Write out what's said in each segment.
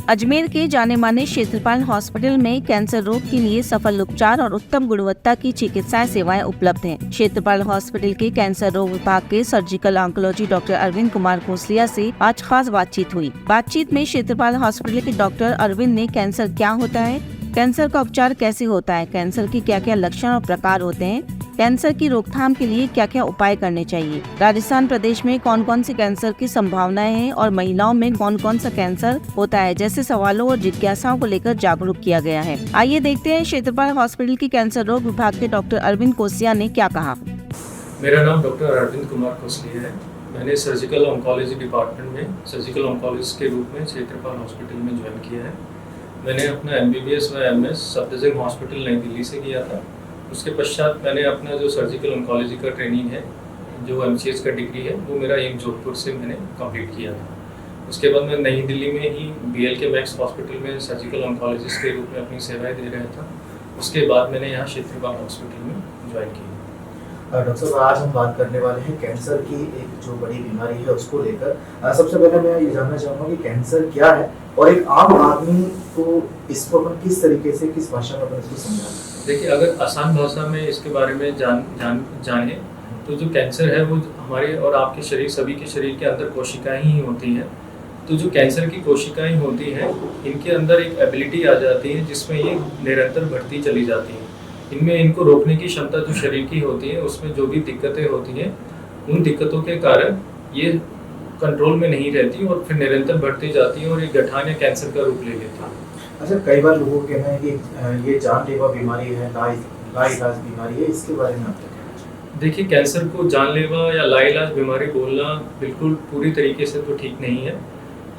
अजमेर के जाने माने क्षेत्रपाल हॉस्पिटल में कैंसर रोग के लिए सफल उपचार और उत्तम गुणवत्ता की चिकित्सा सेवाएं उपलब्ध हैं। क्षेत्रपाल हॉस्पिटल के कैंसर रोग विभाग के surgical oncology doctor Arvind Kumar Khosliya से आज खास बातचीत हुई। बातचीत में क्षेत्रपाल हॉस्पिटल के डॉक्टर अरविंद ने कैंसर क्या होता है, कैंसर का उपचार कैसे होता है, कैंसर के क्या क्या लक्षण और प्रकार होते हैं, कैंसर की रोकथाम के लिए क्या क्या उपाय करने चाहिए, राजस्थान प्रदेश में कौन कौन से कैंसर की संभावनाएं हैं और महिलाओं में कौन कौन सा कैंसर होता है जैसे सवालों और जिज्ञासाओं को लेकर जागरूक किया गया है। आइए देखते हैं क्षेत्रपाल हॉस्पिटल की कैंसर रोग विभाग के डॉक्टर अरविंद खोसलिया ने क्या कहा। मेरा नाम डॉक्टर अरविंद कुमार खोसलिया है। मैंने सर्जिकल ऑन्कोलॉजी डिपार्टमेंट में सर्जिकल ऑन्कोलॉजिस्ट के रूप में क्षेत्रपाल हॉस्पिटल में ज्वाइन किया है। मैंने अपना MBBS व MS सफदरजंग हॉस्पिटल नई दिल्ली से किया था। उसके पश्चात मैंने अपना जो सर्जिकल ऑन्कोलॉजी का ट्रेनिंग है, जो MCH का डिग्री है, वो मेरा एक जोधपुर से मैंने कंप्लीट किया था। उसके बाद मैं नई दिल्ली में ही BLK मैक्स हॉस्पिटल में सर्जिकल ऑन्कोलॉजिस्ट के रूप में अपनी सेवाएं दे रहा था। उसके बाद मैंने यहाँ क्षेत्रपाल हॉस्पिटल में ज्वाइन किया। डॉक्टर साहब, आज हम बात करने वाले हैं कैंसर की एक जो बड़ी बीमारी है उसको लेकर। सबसे पहले मैं ये जानना चाहूँगा कि कैंसर क्या है और एक आम आदमी को इसको अपन किस तरीके से, किस भाषा में अपन इसको समझा। देखिए, अगर आसान भाषा में इसके बारे में जाने तो जो कैंसर है वो हमारे और आपके शरीर, सभी के शरीर के अंदर कोशिकाएं ही होती हैं। तो जो कैंसर की कोशिकाएं होती हैं, इनके अंदर एक एबिलिटी आ जाती है जिसमें ये निरंतर बढ़ती चली जाती हैं। इनमें इनको रोकने की क्षमता जो शरीर की होती है, उसमें जो भी दिक्कतें होती हैं, उन दिक्कतों के कारण ये कंट्रोल में नहीं रहती और फिर निरंतर बढ़ती जाती है और ये गठान या कैंसर का रूप ले लेती है। अच्छा, कई बार लोगों का कहना है कि ये जानलेवा बीमारी है, लाइलाज बीमारी है, इसके बारे में आप क्या कहना चाहिए? देखिए, कैंसर को जानलेवा या लाइलाज बीमारी बोलना बिल्कुल पूरी तरीके से तो ठीक नहीं है।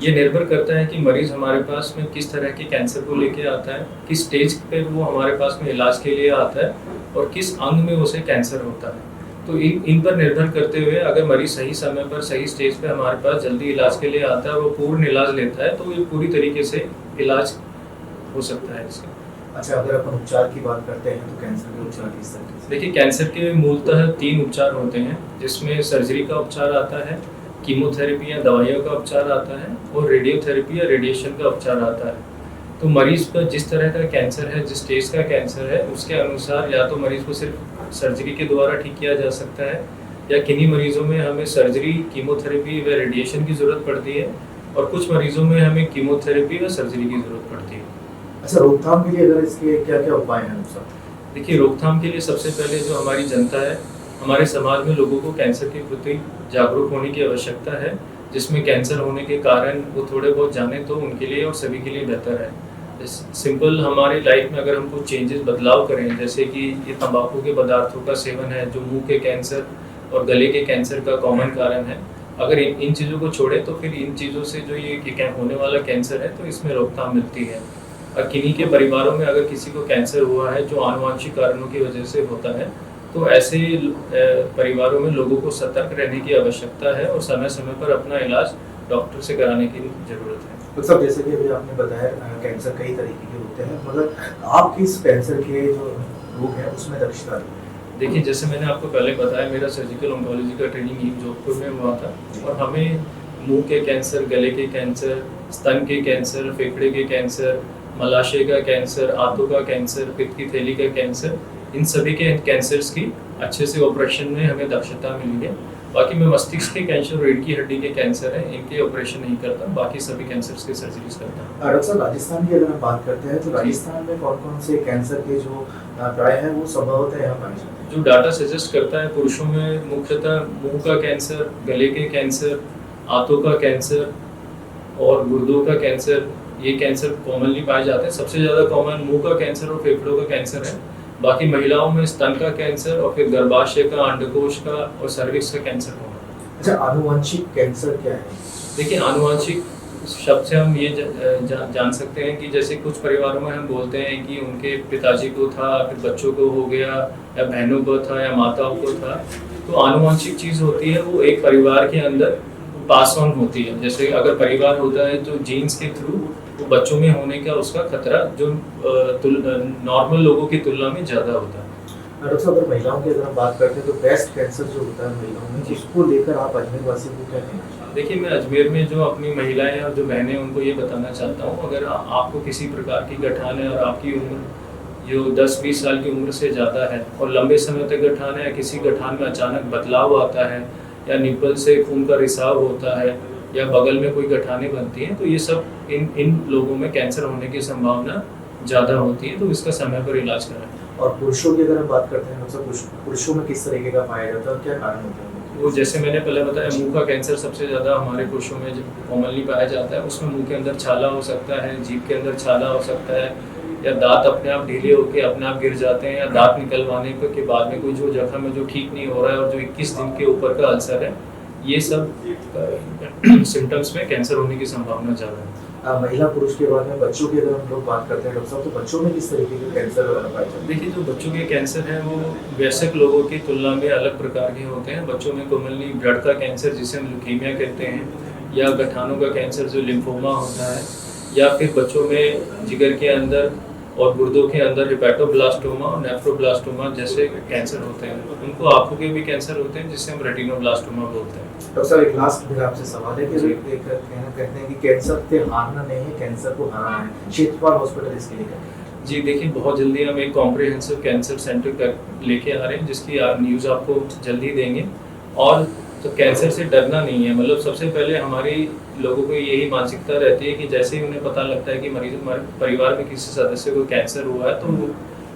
ये निर्भर करता है कि मरीज़ हमारे पास में किस तरह के कैंसर को लेके आता है, किस स्टेज पे वो हमारे पास में इलाज के लिए आता है और किस अंग में उसे कैंसर होता है। तो इन पर निर्भर करते हुए अगर मरीज़ सही समय पर सही स्टेज पे हमारे पास जल्दी इलाज के लिए आता है और वो पूर्ण इलाज लेता है तो ये पूरी तरीके से इलाज हो सकता है इसका। अच्छा, अगर अपन उपचार की बात करते हैं तो कैंसर के उपचार किस तरीके से? देखिए, कैंसर के मूलतः 3 उपचार होते हैं, जिसमें सर्जरी का उपचार आता है, कीमोथेरेपी या दवाइयों का उपचार आता है और रेडियोथेरेपी या रेडिएशन का उपचार आता है। तो मरीज़ पर जिस तरह का कैंसर है, जिस स्टेज का कैंसर है, उसके अनुसार या तो मरीज़ को सिर्फ सर्जरी के द्वारा ठीक किया जा सकता है या किन्हीं मरीज़ों में हमें सर्जरी, कीमोथेरेपी व रेडिएशन की ज़रूरत पड़ती है और कुछ मरीज़ों में हमें कीमोथेरेपी व सर्जरी की ज़रूरत पड़ती है। अच्छा, रोकथाम के लिए अगर इसके क्या क्या उपाय हैं सर? देखिए, रोकथाम के लिए सबसे पहले जो हमारी जनता है, हमारे समाज में लोगों को कैंसर के प्रति जागरूक होने की आवश्यकता है, जिसमें कैंसर होने के कारण वो थोड़े बहुत जाने तो उनके लिए और सभी के लिए बेहतर है। सिंपल हमारी लाइफ में अगर हम कुछ चेंजेस, बदलाव करें, जैसे कि ये तंबाकू के पदार्थों का सेवन है जो मुंह के कैंसर और गले के कैंसर का कॉमन कारण है, अगर इन चीज़ों को छोड़े तो फिर इन चीज़ों से जो ये होने वाला कैंसर है तो इसमें रोकथाम मिलती है। और किन्हीं के परिवारों में अगर किसी को कैंसर हुआ है जो आनुवंशिक कारणों की वजह से होता है, तो ऐसे परिवारों में लोगों को सतर्क रहने की आवश्यकता है और समय समय पर अपना इलाज डॉक्टर से कराने की ज़रूरत है। तो सब जैसे कि अभी आपने बताया, कैंसर कई तरीके के होते हैं, मतलब आप किस कैंसर के जो रोग है उसमें दक्षता है? देखिए, जैसे मैंने आपको पहले बताया, मेरा सर्जिकल ऑन्कोलॉजी का ट्रेनिंग जोधपुर में हुआ था और हमें मुंह के कैंसर, गले के कैंसर, स्तन के कैंसर, फेफड़े के कैंसर, मलाशय का कैंसर, आंतों का कैंसर, पित्त की थैली का कैंसर, इन सभी के कैंसर्स की अच्छे से ऑपरेशन में हमें दक्षता मिली है। बाकी मैं मस्तिष्क के कैंसर, रीढ़ की हड्डी के कैंसर है, इनके ऑपरेशन नहीं करता, बाकी सभी कैंसर्स के सर्जरीज करता हूँ। डॉक्टर साहब, राजस्थान की अगर हम बात करते हैं तो राजस्थान में कौन कौन से कैंसर के जो प्राय है वो संभवतः यहाँ पाए जाते हैं? जो डाटा सजेस्ट करता है, पुरुषों में मुख्यतः मुंह का कैंसर, गले के कैंसर, आंतों का कैंसर और गुर्दों का कैंसर, ये कैंसर कॉमनली पाए जाते हैं। सबसे ज़्यादा कॉमन मुंह का कैंसर और फेफड़ों का कैंसर है। बाकी महिलाओं में स्तन का कैंसर और फिर गर्भाशय का, अंडकोश का और सर्विक्स का कैंसर कॉमन। अच्छा, आनुवंशिक कैंसर क्या है? देखिए, आनुवंशिक शब्द से हम ये जान सकते हैं कि जैसे कुछ परिवारों में हम बोलते हैं कि उनके पिताजी को था, फिर बच्चों को हो गया, या बहनों को था, या माताओं को था। तो आनुवंशिक चीज़ होती है, वो एक परिवार के अंदर पास ऑन होती है। जैसे अगर परिवार होता है तो जीन्स के थ्रू वो बच्चों में होने का उसका खतरा जो नॉर्मल लोगों की तुलना में ज़्यादा होता है। डॉक्टर साहब, अगर महिलाओं की अगर हम बात करते हैं तो ब्रेस्ट कैंसर जो होता है महिलाओं में, उसको लेकर आप अजमेर वासियों को क्या कहना चाहते देखिए, मैं अजमेर में जो अपनी महिलाएं और जो बहनें हैं उनको ये बताना चाहता हूँ, अगर आपको किसी प्रकार की गठान है और आपकी उम्र जो 10-20 साल की उम्र से ज़्यादा है और लंबे समय तक गठान है या किसी गठान में अचानक बदलाव आता है या निप्पल से खून का रिसाव होता है या बगल में कोई गठानें बनती हैं, तो ये सब इन लोगों में कैंसर होने की संभावना ज़्यादा होती है, तो इसका समय पर इलाज कराएं। और पुरुषों की अगर हम बात करते हैं डॉक्टर साहब, पुरुषों में किस तरीके का पाया जाता है और क्या कारण होता है? वो जैसे मैंने पहले बताया, मुंह का कैंसर सबसे ज़्यादा हमारे पुरुषों में कॉमनली पाया जाता है। उसमें मुंह के अंदर छाला हो सकता है, जीभ के अंदर छाला हो सकता है, या दांत अपने आप ढीले होकर अपने आप गिर जाते हैं, या दांत निकलवाने के बाद में कोई जो जख्म है जो ठीक नहीं हो रहा है और जो 21 दिन के ऊपर का अल्सर है, ये सब सिम्टम्स में कैंसर होने की संभावना ज़्यादा है। महिला पुरुष के बाद में बच्चों की अगर हम लोग बात करते हैं डॉक्टर साहब, तो बच्चों में किस तरीके के कैंसर पाए जाते हैं? देखिए, जो बच्चों के कैंसर हैं वो वयस्क लोगों की तुलना में अलग प्रकार के होते हैं। बच्चों में कॉमनली ब्लड का कैंसर जिसे हम ल्यूकीमिया कहते हैं, या गठानों का कैंसर जो लिम्फोमा होता है, या फिर बच्चों में जिगर के अंदर और गुर्दों के अंदर हेपेटोब्लास्टोमा और नेफ्रोब्लास्टोमा जैसे कैंसर होते हैं। उनको आंखों के भी कैंसर होते हैं जिसे हम रेटिनोब्लास्टोमा बोलते हैं। डॉक्टर साहब, एक लास्ट मेरा आपसे सवाल है कि कहते हैं कि कैंसर से हारना नहीं है, कैंसर को हराना है। क्षेत्रपाल हॉस्पिटल इसके लिए क्या? जी देखिए, बहुत जल्दी हम एक कॉम्प्रिहेंसिव कैंसर सेंटर लेके आ रहे हैं, जिसकी न्यूज़ आपको जल्दी देंगे। और तो कैंसर से डरना नहीं है, मतलब सबसे पहले हमारी लोगों को यही मानसिकता रहती है कि जैसे ही उन्हें पता लगता है कि मरीज हमारे परिवार में किसी सदस्य को कैंसर हुआ है, तो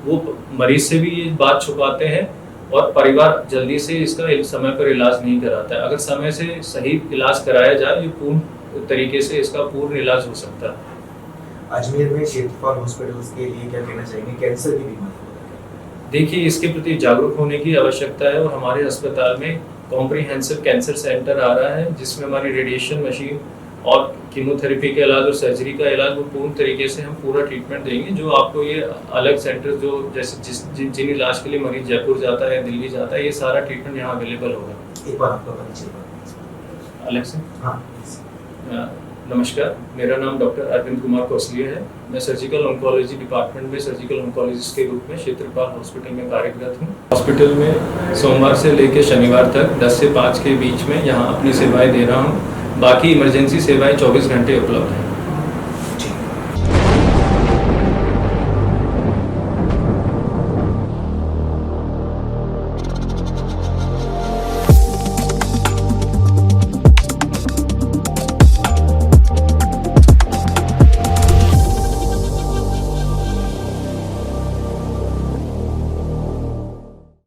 वो मरीज से भी ये बात छुपाते हैं और परिवार जल्दी से इसका समय पर इलाज नहीं कराता है। अगर समय से सही इलाज कराया जाए, ये पूर्ण तरीके से इसका पूर्ण इलाज हो सकता है। अजमेर में क्षेत्रपाल हॉस्पिटल के लिए क्या कहना चाहेंगे कैंसर की बीमारी? देखिए, इसके प्रति जागरूक होने की आवश्यकता है और हमारे अस्पताल में कॉम्प्रिहेंसिव कैंसर सेंटर आ रहा है, जिसमें हमारी रेडिएशन मशीन और कीमोथेरेपी का इलाज और सर्जरी का इलाज वो पूर्ण तरीके से हम पूरा ट्रीटमेंट देंगे। जो आपको ये अलग सेंटर जो जैसे जिन इलाज के लिए मरीज जयपुर जाता है, दिल्ली जाता है, ये सारा ट्रीटमेंट यहाँ अवेलेबल होगा। एक बार आपका परिचय अलग से। हाँ, नमस्कार, मेरा नाम डॉक्टर अरविंद कुमार कौशलिया है। मैं सर्जिकल ऑन्कोलॉजी डिपार्टमेंट में सर्जिकल ऑन्कोलॉजिस्ट के रूप में क्षेत्रपाल हॉस्पिटल में कार्यरत हूँ। हॉस्पिटल में सोमवार से लेकर शनिवार तक 10 से 5 के बीच में यहाँ अपनी सेवाएं दे रहा हूँ। बाकी इमरजेंसी सेवाएं 24 घंटे उपलब्ध हैं।